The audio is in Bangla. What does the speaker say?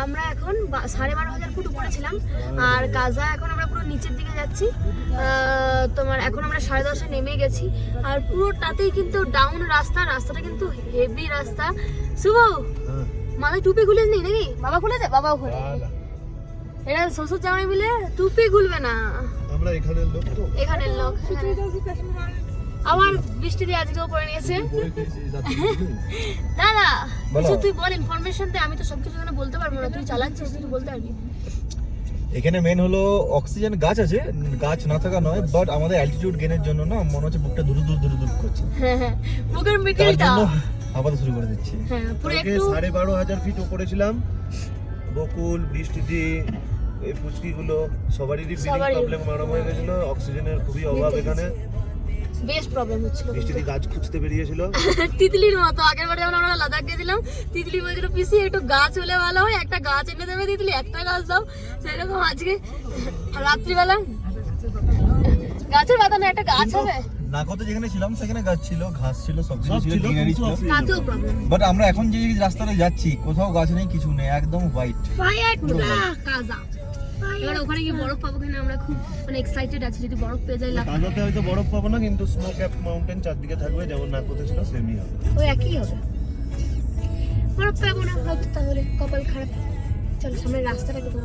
আমরা এখন 12,500 ফুট উপরে ছিলাম, আর গাজা এখন আমরা পুরো নিচের দিকে যাচ্ছি। তোমার এখন আমরা 10:30 নেমে গেছি, আর পুরোটাতেই কিন্তু ডাউন রাস্তাটা কিন্তু হেভি রাস্তা। শুভ মাথায় টুপি খুলে নি নাকি? বাবা খুলেছে? বাবাও খুলে। এরা শ্বশুর জামাই মিলে টুপি খুলবে না। আমরা এখানের লোক। আমার বৃষ্টি দিয়ে আজকেও পড়ে নিয়েছে। দাদা কিছু তুই বল, ইনফরমেশন দে। আমি তো সবকিছু এখানে বলতে পারবো না, তুই চালাচ্ছিস, তুই বলতে পারবি। এখানে মেন হলো অক্সিজেন গাছ আছে, গাছ না থাকা নয়, বাট আমাদের অ্যালটিটিউড গেনের জন্য না মনে হচ্ছে বুকটা দূর করছে। হ্যাঁ, বুকের মিডলটা আপাতত শুরু করে দিচ্ছি। হ্যাঁ, পুরো একটু 12,500 ফিট উপরে ছিলাম। বকুল, বৃষ্টিতে এই পুচকিগুলো সবারই ব্রিদিং প্রবলেম আরম্ভ হয়ে গেছিল। অক্সিজেনের খুবই অভাব এখানে, বেশ প্রবলেম হচ্ছিল। বৃষ্টিতে গাছ খুঁজতে বেরিয়েছিল তিতলির মতো। আগের বারে যখন আমরা লাদাখ গেছিলাম, তিতলি বলছিল পিসি একটু গাছ হলে ভালো হয়, একটা গাছ এনে দেবে তিতলি, একটা গাছ দাও। সেরকম আজকে রাত্রিবেলা গাছের পাতা না একটা গাছ হবে। নাকতে যেখানে ছিলাম সেখানে গাছ ছিল, ঘাস ছিল, সব ছিল, গ্রিনারি ছিল। তাতেও প্রবলেম। বাট আমরা এখন যে রাস্তাটা যাচ্ছি কোথাও গাছ নেই, কিছু নেই, একদম হোয়াইট ফায়ার কাজা। এবার ওখানে কি বরফ পাবো কিনা আমরা খুব মানে এক্সাইটেড আছি, যদি বরফ পেয়ে যাই। কাজাতে হয়তো বরফ পাবো না, কিন্তু স্নো ক্যাপ মাউন্টেন চারদিকে থাকবে, যেমন নাকতে ছিল সেমই হবে। ওই একই হবে, বরফ পাবো না হয়তো, তাহলে কপাল খারাপ। চলো সামনে রাস্তাটা কোথাও